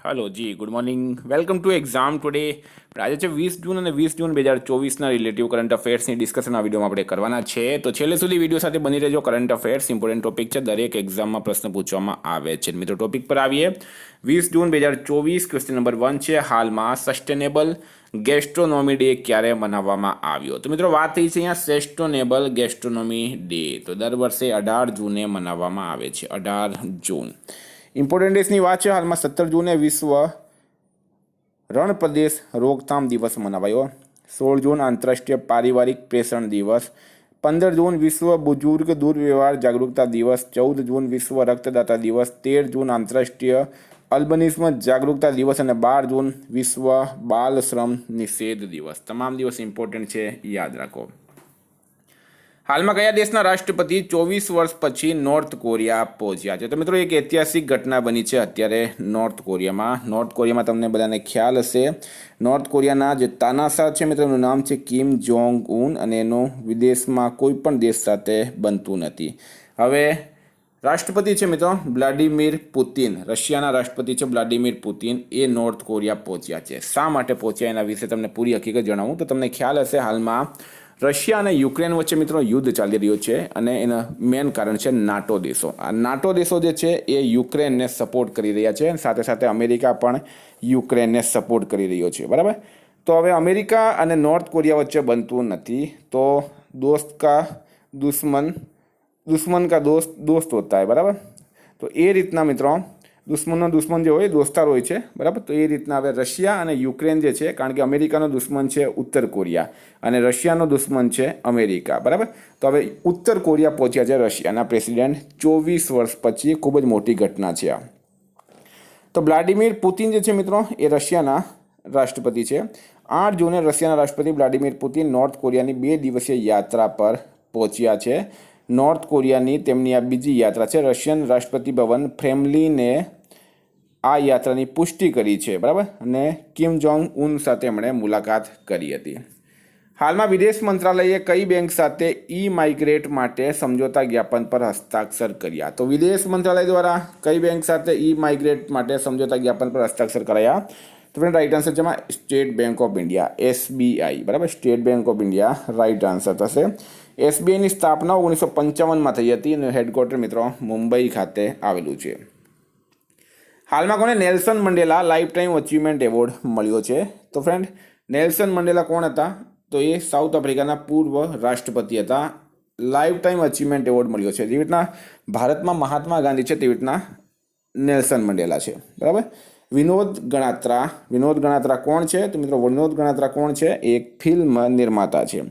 Hello जी good morning welcome to exam today आज છે 20 જૂન અને 20 જૂન 2024ના રિલેટિવ કરંટ અફેર્સની ડિસ્કશન આ વિડીયોમાં આપણે કરવાના છે તો છેલ્લે સુધી વિડીયો સાથે બની રહેજો કરંટ અફેર્સ ઇમ્પોર્ટન્ટ ટોપિક છે દરેક એક્ઝામમાં પ્રશ્ન પૂછવામાં આવે છે મિત્રો ટોપિક પર આવીએ 20 જૂન 2024 ક્વેશ્ચન નંબર 1 છે હાલમાં સસ્ટેનેબલ ગેસ્ટ્રોનોમી ડે ક્યારે મનાવવામાં આવ્યો તો મિત્રો વાત થઈ છે અહીંયા સસ્ટેનેબલ ગેસ્ટ્રોનોમી ડે તો દર વર્ષે 18 જૂને મનાવવામાં આવે છે 18 જૂન ઇમ્પોર્ટન્ટ ડેસની વાત છે હાલમાં 17 જૂને વિશ્વ રણ પ્રદેશ રોકથામ દિવસ મનાવાયો 16 જૂન આંતરરાષ્ટ્રીય પારિવારિક પ્રેષણ દિવસ 15 જૂન વિશ્વ બુજુર્ગ દુર્વ્યવહાર જાગૃતતા દિવસ 14 જૂન વિશ્વ રક્તદાતા દિવસ 13 જૂન આંતરરાષ્ટ્રીય અલ્બનિઝમ જાગૃતતા દિવસ અને 12 જૂન વિશ્વ બાલ શ્રમ નિષેધ દિવસ તમામ દિવસ ઇમ્પોર્ટન્ટ છે યાદ રાખો હાલમાં કયા દેશના રાષ્ટ્રપતિ 24 વર્ષ પછી નોર્થ કોરિયા પહોંચ્યા છે તો મિત્રો એક ઐતિહાસિક ઘટના બની છે અત્યારે નોર્થ કોરિયામાં તમને બધાને ખ્યાલ હશે નોર્થ કોરિયાના જે તાનાશાહ છે મિત્રો એનું નામ છે કિમ જોંગ ઉન અને એનું વિદેશમાં કોઈ પણ દેશ સાથે બનતું નથી હવે રાષ્ટ્રપતિ છે મિત્રો વ્લાડિમીર પુતિન રશિયાના રાષ્ટ્રપતિ છે વ્લાડિમીર પુતિન એ નોર્થ કોરિયા પહોંચ્યા છે શા માટે પહોંચ્યા એના વિશે તમને પૂરી હકીકત જણાવું તો તમને ખ્યાલ હશે હાલમાં રશિયા અને યુક્રેન વચ્ચે મિત્રો યુદ્ધ ચાલી રહ્યું છે અને એનું મેઇન કારણ છે નાટો દેશો આ નાટો દેશો જે છે એ યુક્રેનને સપોર્ટ કરી રહ્યા છે સાથે સાથે અમેરિકા પણ યુક્રેનને સપોર્ટ કરી રહ્યો છે બરાબર તો હવે અમેરિકા અને નોર્થ કોરિયા વચ્ચે બનતું નથી તો દોસ્ત કા દુશ્મન કા દોસ્ત હોતા है બરાબર તો એ રીતના મિત્રો દુશ્મનનો દુશ્મન જે હોય દોસ્તાર હોય છે બરાબર તો એ રીતના હવે રશિયા અને યુક્રેન જે છે કારણ કે અમેરિકાનો દુશ્મન છે ઉત્તર કોરિયા અને રશિયાનો દુશ્મન છે અમેરિકા બરાબર તો હવે ઉત્તર કોરિયા પહોંચ્યા છે રશિયાના પ્રેસિડેન્ટ 24 વર્ષ પછી ખૂબ જ મોટી ઘટના છે આ તો વ્લાડિમીર પુતિન જે છે મિત્રો એ રશિયાના રાષ્ટ્રપતિ છે 8 જૂને રશિયાના રાષ્ટ્રપતિ વ્લાડિમીર પુતિન નોર્થ કોરિયાની 2 દિવસીય યાત્રા પર પહોંચ્યા છે નોર્થ કોરિયાની તેમની આ બીજી યાત્રા છે રશિયન રાષ્ટ્રપતિ ભવન ક્રેમલિને આ યાત્રાની પુષ્ટિ કરી છે બરાબર અને કિમ જોંગ ઉન સાથે એમણે મુલાકાત કરી હતી હાલમાં વિદેશ મંત્રાલયે કઈ બેંક સાથે ઈ માઇગ્રેટ માટે સમજોતા જ્ઞાપન પર હસ્તાક્ષર કર્યા તો વિદેશ મંત્રાલય દ્વારા કઈ બેંક સાથે ઈ માઇગ્રેટ માટે સમજોતા જ્ઞાપન પર હસ્તાક્ષર કરાયા તો ફ્રેન્ડ રાઇટ આન્સર છે State Bank of India SBI બરાબર State Bank of India right answer થશે SBIની સ્થાપના 1955માં થઈ હતી અને હેડક્વાર્ટર મિત્રો મુંબઈ ખાતે આવેલું છે હાલમાં કોને Nelson Mandela life time achievement award મળ્યો છે તો ફ્રેન્ડ નેલ્સન મંડેલા કોણ હતા તો એ સાઉથ આફ્રિકાના પૂર્વ રાષ્ટ્રપતિ હતા લાઈફ ટાઈમ અચીવમેન્ટ એવોર્ડ મળ્યો છે જેવી રીતના ભારતમાં મહાત્મા ગાંધી છે તેવી રીતના નેલ્સન મંડેલા છે બરાબર વિનોદ ગણાત્રા કોણ છે તો મિત્રો વિનોદ ગણાત્રા કોણ છે એક ફિલ્મ નિર્માતા છે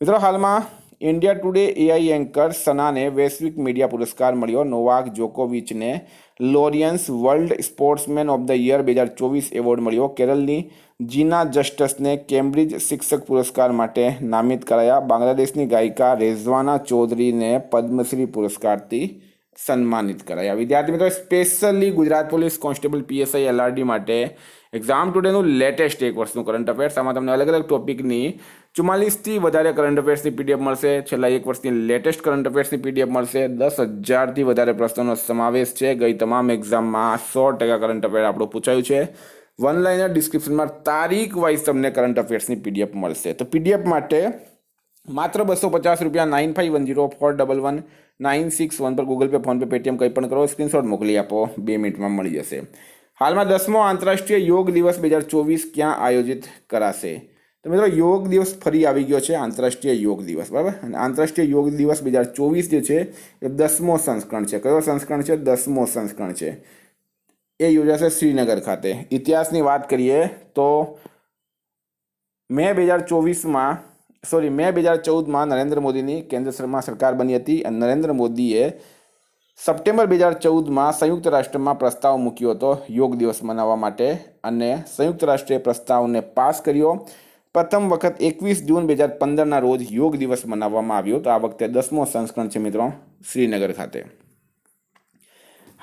મિત્રો હાલમાં ઇન્ડિયા ટુડે AI એન્કર સનાને વૈશ્વિક મીડિયા પુરસ્કાર મળ્યો નોવાક જોકોવિચને Laureus world sportsman of the year 2024 award મળ્યો કેરળની જીના જસ્ટસને કેમ્બ્રિજ શિક્ષક પુરસ્કાર માટે નામિત કરાયા બાંગ્લાદેશની ગાયિકા રેઝવાના ચૌધરીને પદ્મશ્રી પુરસ્કારથી સન્માનિત કરાયા વિદ્યાર્થી મિત્રો specially Gujarat police constable PSI LRD માટે એક્ઝામ ટુડેનું લેટેસ્ટ એક વર્ષનું કરંટ અફેર્સ આમાં તમને અલગ અલગ ટોપિકની 44થી વધારે કરંટ અફેર્સની PDF મળશે છેલ્લા એક વર્ષની લેટેસ્ટ કરંટ અફેર્સની PDF મળશે 10,000થી વધારે પ્રશ્નોનો સમાવેશ છે ગઈ તમામ એક્ઝામમાં 100% કરંટ અફેર આપણું પૂછાયું છે વન લાઇનર ડિસ્ક્રિપ્શનમાં તારીખ વાઇઝ તમને કરંટ અફેર્સની PDF મળશે તો PDF માટે માત્ર 250 રૂપિયા 9510411961 પર ગૂગલ પે ફોનપે પેટીએમ કંઈ પણ કરો સ્ક્રીનશોટ મોકલી આપો 2 મિનિટમાં મળી જશે હાલમાં 10મો આંતરરાષ્ટ્રીય યોગ દિવસ 2024 ક્યાં આયોજિત કરાશે તો મિત્રો યોગ દિવસ ફરી આવી ગયો છે આંતરરાષ્ટ્રીય યોગ દિવસ બરાબર અને આંતરરાષ્ટ્રીય યોગ દિવસ 2024 જે છે એ 10મો સંસ્કરણ છે કયો સંસ્કરણ છે 10મો સંસ્કરણ છે એ યોજાશે શ્રીનગર ખાતે ઇતિહાસની વાત કરીએ તો મે 2014માં નરેન્દ્ર મોદીની કેન્દ્રમાં સરકાર બની હતી અને નરેન્દ્ર મોદીએ સપ્ટેમ્બર 2014માં સંયુક્ત રાષ્ટ્રમાં પ્રસ્તાવ મૂક્યો હતો યોગ દિવસ મનાવવા માટે અને સંયુક્ત રાષ્ટ્રે પ્રસ્તાવને પાસ કર્યો પ્રથમ વખત 21 જૂન 2015ના રોજ યોગ દિવસ મનાવવામાં આવ્યો તો આ વખતે 10મો સંસ્કરણ છે મિત્રો શ્રીનગર ખાતે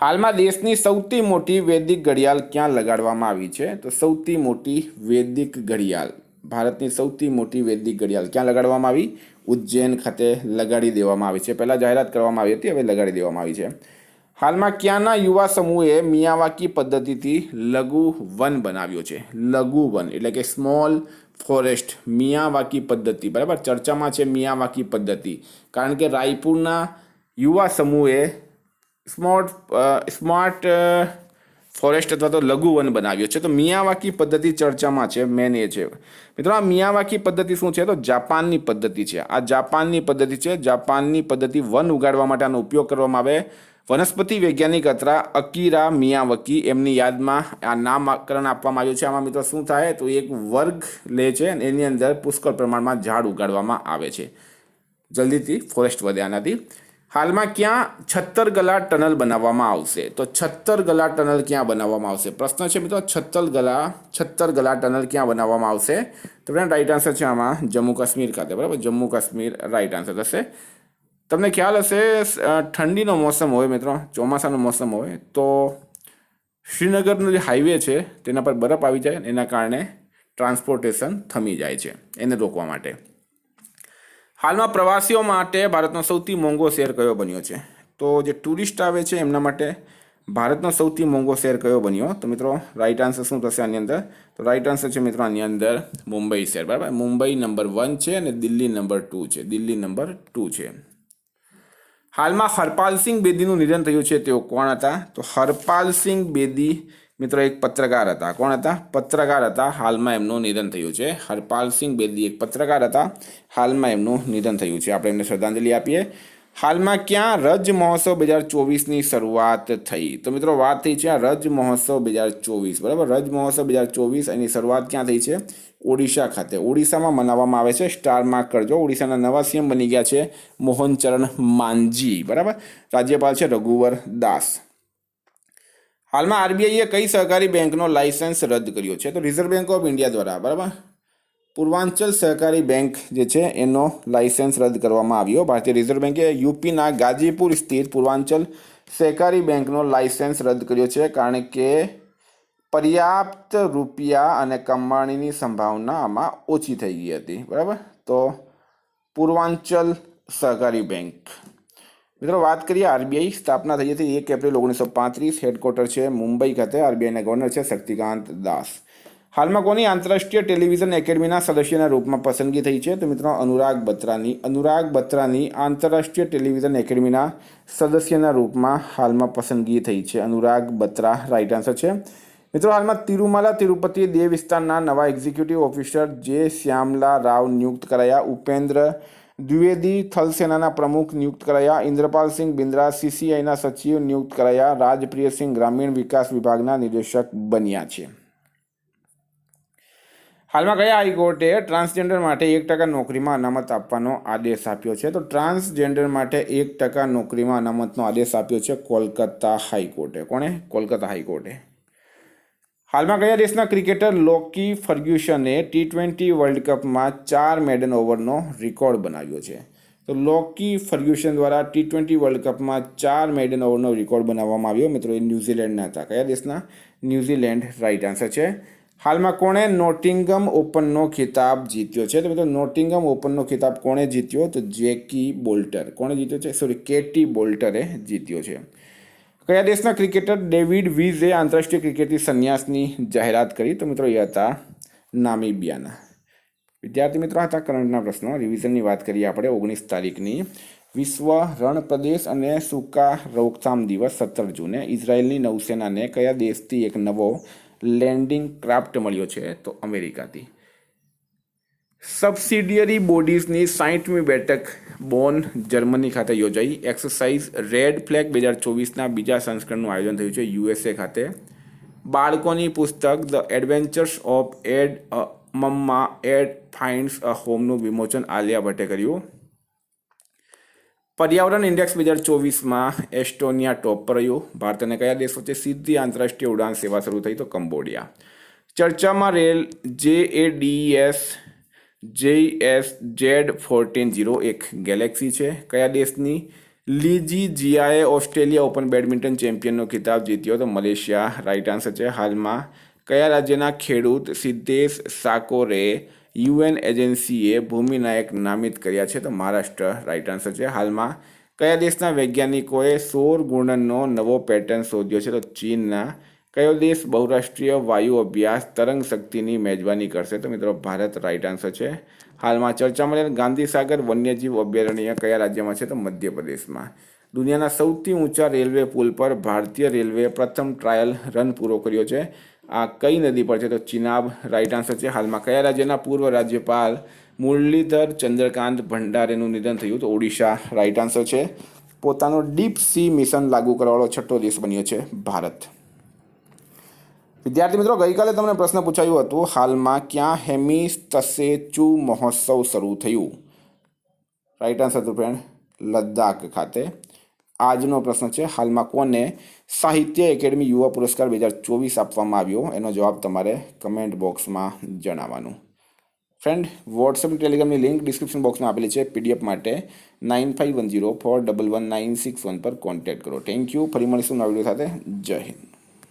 હાલમાં દેશની સૌથી મોટી વૈદિક ઘડિયાળ ક્યાં લગાડવામાં આવી છે તો સૌથી મોટી વૈદિક ઘડિયાળ ભારતની સૌથી મોટી વૈદિક ઘડિયાળ ક્યાં લગાડવામાં આવી ઉજ્જૈન ખાતે લગાડી દેવામાં આવી છે પહેલાં જાહેરાત કરવામાં આવી હતી હવે લગાડી દેવામાં આવી છે હાલમાં ક્યાંના યુવા સમૂહે મિયાવાકી પદ્ધતિથી લઘુ વન બનાવ્યો છે? લઘુ વન એટલે કે સ્મોલ ફોરેસ્ટ, મિયાવાકી પદ્ધતિ, બરાબર, ચર્ચામાં છે મિયાવાકી પદ્ધતિ, કારણ કે રાયપુરના યુવા સમૂહે સ્માર્ટ ફોરેસ્ટ અથવા તો લઘુ વન બનાવ્યો છે. તો મિયાવાકી પદ્ધતિ ચર્ચામાં છે, મેન એ છે. મિત્રો, આ મિયાવાકી પદ્ધતિ શું છે? તો જાપાનની પદ્ધતિ છે. આ જાપાનની પદ્ધતિ છે. જાપાનની પદ્ધતિ વન ઉગાડવા માટે આનો ઉપયોગ કરવામાં આવે. વનસ્પતિ વૈજ્ઞાનિક હતા અકીરા મિયાવાકી, એમની યાદમાં આ નામકરણ આપવામાં આવ્યું છે. આમાં મિત્રો શું થાય? તો એક વર્ગ લે છે અને એની અંદર પુષ્કળ પ્રમાણમાં ઝાડ ઉગાડવામાં આવે છે. જલ્દીથી ફોરેસ્ટ વધે આનાથી. હાલમાં ક્યાં છત્તરગલા ટનલ બનાવવામાં આવશે? તો છત્તરગલા ટનલ ક્યાં બનાવવામાં આવશે? પ્રશ્ન છે મિત્રો, છત્તરગલા ટનલ ક્યાં બનાવવામાં આવશે? તો ફ્રેન્ડ, રાઈટ આન્સર છે આમાં જમ્મુ કાશ્મીર ખાતે, બરાબર, જમ્મુ કાશ્મીર રાઈટ આન્સર થશે. તમને ખ્યાલ હશે, ઠંડીનો મોસમ હોય મિત્રો, ચોમાસાનો મોસમ હોય તો શ્રીનગરનો જે હાઈવે છે તેના પર બરફ આવી જાય, એના કારણે ટ્રાન્સપોર્ટેશન થમી જાય છે, એને રોકવા માટે. હાલમાં પ્રવાસીઓ માટે ભારતનો સૌથી મોંઘો શહેર કયો બન્યો છે? તો જે ટુરિસ્ટ આવે છે એમના માટે ભારતનો સૌથી મોંઘો શહેર કયો બન્યો? તો મિત્રો રાઈટ આન્સર શું થશે આની અંદર? તો રાઈટ આન્સર છે મિત્રો આની અંદર મુંબઈ શહેર, બરાબર. મુંબઈ નંબર 1 છે અને દિલ્હી નંબર 2 છે. દિલ્હી નંબર 2 છે. હાલમાં હરપાલસિંહ બેદીનું નિધન થયું છે, તેઓ કોણ હતા? તો હરપાલસિંહ બેદી મિત્રો એક પત્રકાર હતા. કોણ હતા? પત્રકાર હતા. હાલમાં એમનું નિધન થયું છે. હરપાલસિંહ બેદી એક પત્રકાર હતા. હાલમાં એમનું નિધન થયું છે. આપણે એમને શ્રદ્ધાંજલિ આપીએ. હાલમાં ક્યાં રજ મહોત્સવ 2024ની શરૂઆત થઈ? તો મિત્રો વાત થઈ છે રજ મહોત્સવ 2024, બરાબર. રજ મહોત્સવ 2024 એની શરૂઆત ક્યાં થઈ છે? ઓડિશા ખાતે. ઓડિશામાં મનાવવામાં આવે છે. સ્ટાર માર્ક કરજો. ઓડિશાના નવા સીએમ બની ગયા છે મોહનચરણ માંઝી, બરાબર. રાજ્યપાલ છે રઘુવર દાસ. હાલમાં આરબીઆઈએ કઈ સહકારી બેંકનો લાયસન્સ રદ કર્યો છે? તો રિઝર્વ બેંક ઓફ ઇન્ડિયા દ્વારા, બરાબર, પૂર્વાંચલ સહકારી બેંક જે છે એનો લાયસન્સ રદ કરવામાં આવ્યો. ભારતીય રિઝર્વ બેંકે યુપીના ગાજીપુર સ્થિત પૂર્વાંચલ સહકારી બેંકનો લાયસન્સ રદ કર્યો છે, કારણ કે પર્યાપ્ત રૂપિયા અને કમાણીની સંભાવના આમાં ઓછી થઈ ગઈ હતી, બરાબર. તો પૂર્વાંચલ સહકારી બેંક. મિત્રો વાત કરીએ, આરબીઆઈ સ્થાપના થઈ હતી 1 એપ્રિલ 1935. હેડક્વાર્ટર છે મુંબઈ ખાતે. આરબીઆઈના ગવર્નર છે શક્તિકાંત દાસ. હાલમાં કોની આંતરરાષ્ટ્રીય ટેલિવિઝન એકેડમીના સદસ્યના રૂપમાં પસંદગી થઈ છે? તો મિત્રો અનુરાગ બત્રાની આંતરરાષ્ટ્રીય ટેલિવિઝન એકેડમીના સદસ્યના રૂપમાં હાલમાં પસંદગી થઈ છે. અનુરાગ બત્રા રાઈટ આન્સર છે. મિત્રો હાલમાં તિરુમાલા તિરુપતિ દેવ વિસ્તારના નવા એક્ઝિક્યુટિવ ઓફિસર જે શ્યામલા રાવ નિયુક્ત કરાયા. ઉપેન્દ્ર દ્વિવેદી થલસેનાના પ્રમુખ નિયુક્ત કરાયા. ઇન્દ્રપાલસિંહ બિંદ્રા સીસીઆઈના સચિવ નિયુક્ત કરાયા. રાજપ્રિયસિંહ ગ્રામીણ વિકાસ વિભાગના નિદેશક બન્યા છે. હાલમાં કયા હાઈકોર્ટે ટ્રાન્સજેન્ડર માટે 1% નોકરીમાં અનામત આપવાનો આદેશ આપ્યો છે? તો ટ્રાન્સજેન્ડર માટે 1% નોકરીમાં અનામતનો આદેશ આપ્યો છે કોલકાતા હાઈકોર્ટે. કોણે? કોલકાતા હાઈકોર્ટે. હાલમાં કયા દેશના ક્રિકેટર લોકી ફર્ગ્યુસને T20 વર્લ્ડ કપમાં 4 મેડન ઓવરનો રેકોર્ડ બનાવ્યો છે? તો લોકી ફર્ગ્યુસન દ્વારા T20 વર્લ્ડ કપમાં 4 મેડન ઓવરનો રેકોર્ડ બનાવવામાં આવ્યો. મિત્રો એ ન્યૂઝીલેન્ડના હતા. કયા દેશના? ન્યૂઝીલેન્ડ રાઈટ આન્સર છે. હાલમાં કોણે નોટિંગમ ઓપનનો ખિતાબ જીત્યો છે? તો મિત્રો નોટિંગમ ઓપનનો ખિતાબ કોણે જીત્યો? તો જેકી બોલ્ટર. કોણે જીત્યો છે? સોરી, કેટી બોલ્ટરે જીત્યો છે. કયા દેશના ક્રિકેટર ડેવિડ વિઝે આંતરરાષ્ટ્રીય ક્રિકેટથી સંન્યાસની જાહેરાત કરી? તો મિત્રો એ હતા નામીબિયાના. વિદ્યાર્થી મિત્રો હતા કરંટના પ્રશ્નો. રિવિઝનની વાત કરીએ આપણે 19 તારીખની. વિશ્વ રણ પ્રદેશ અને સૂકા રોકથામ દિવસ 17 જૂને ઇઝરાયેલની નૌસેનાને કયા દેશથી એક નવો લેન્ડિંગ ક્રાફ્ટ મળ્યો છે? તો અમેરિકાથી. સબસિડિયરી બોડીઝની 60મી બેઠક બોન જર્મની ખાતે યોજાઈ. એક્સરસાઇઝ રેડ ફ્લેગ 2024ના બીજા સંસ્કરણનું આયોજન થયું છે USA ખાતે. બાળકોની પુસ્તક the adventures of Ed Mamma Ed finds a હોમનું વિમોચન આલિયા ભટ્ટે કર્યું. પર્યાવરણ ઇન્ડેક્સ 2024માં એસ્ટોનિયા ટોપ પર રહ્યું. ભારત અને કયા દેશ વચ્ચે સીધી આંતરરાષ્ટ્રીય ઉડાન સેવા શરૂ થઈ? તો કંબોડિયા. ચર્ચામાં રેલ JADS Z14 એક ગેલેક્સી છે. કયા દેશની લીજી જિયાએ ઓસ્ટ્રેલિયા ઓપન બેડમિન્ટન ચેમ્પિયનનો ખિતાબ જીત્યો? તો મલેશિયા રાઈટ આન્સર છે. હાલમાં કયા રાજ્યના ખેડૂત સિદ્ધેશ સાકોરે UN એજન્સીએ ભૂમિ નાયક નામિત કર્યા છે? તો મહારાષ્ટ્ર રાઈટ આન્સર છે. હાલમાં કયા દેશના વૈજ્ઞાનિકોએ સૌર ઘૂર્ણનનો નવો પેટર્ન શોધ્યો છે? તો ચીનના. કયો દેશ બહુરાષ્ટ્રીય વાયુ અભ્યાસ તરંગ શક્તિની મેજબાની કરશે? તો મિત્રો ભારત રાઈટ આન્સર છે. હાલમાં ચર્ચામાં રહેલ ગાંધીસાગર વન્યજીવ અભયારણ્ય કયા રાજ્યમાં છે? તો મધ્યપ્રદેશમાં. દુનિયાના સૌથી ઊંચા રેલવે પુલ પર ભારતીય રેલવે પ્રથમ ટ્રાયલ રન પૂરો કર્યો છે. આ કઈ નદી પર છે? તો ચિનાબ રાઈટ આન્સર છે. હાલમાં કયા રાજ્યના પૂર્વ રાજ્યપાલ મુરલીધર ચંદ્રકાંત ભંડારેનું નિધન થયું? તો ઓડિશા રાઈટ આન્સર છે. પોતાનો ડીપ સી મિશન લાગુ કરવાવાળો છઠ્ઠો દેશ બન્યો છે ભારત. વિદ્યાર્થી મિત્રો, ગઈકાલે તમને પ્રશ્ન પૂછાયું હતું, હાલમાં ક્યાં હેમિસ્તસેચુ મહોત્સવ શરૂ થયું? રાઈટ આન્સર તો ફ્રેન્ડ લદ્દાખ ખાતે. આજનો પ્રશ્ન છે, હાલમાં કોને સાહિત્ય એકેડમી યુવા પુરસ્કાર 2024 આપવામાં આવ્યો? એનો જવાબ તમારે કમેન્ટ બોક્સમાં જણાવવાનું. ફ્રેન્ડ, વોટ્સએપ ટેલિગ્રામની લિંક ડિસ્ક્રિપ્શન બોક્સમાં આપેલી છે. પીડીએફ માટે 9510411961 પર કોન્ટેક્ટ કરો. Thank you. ફરી મળીશું નવા વિડીયો સાથે. જય હિન્દ.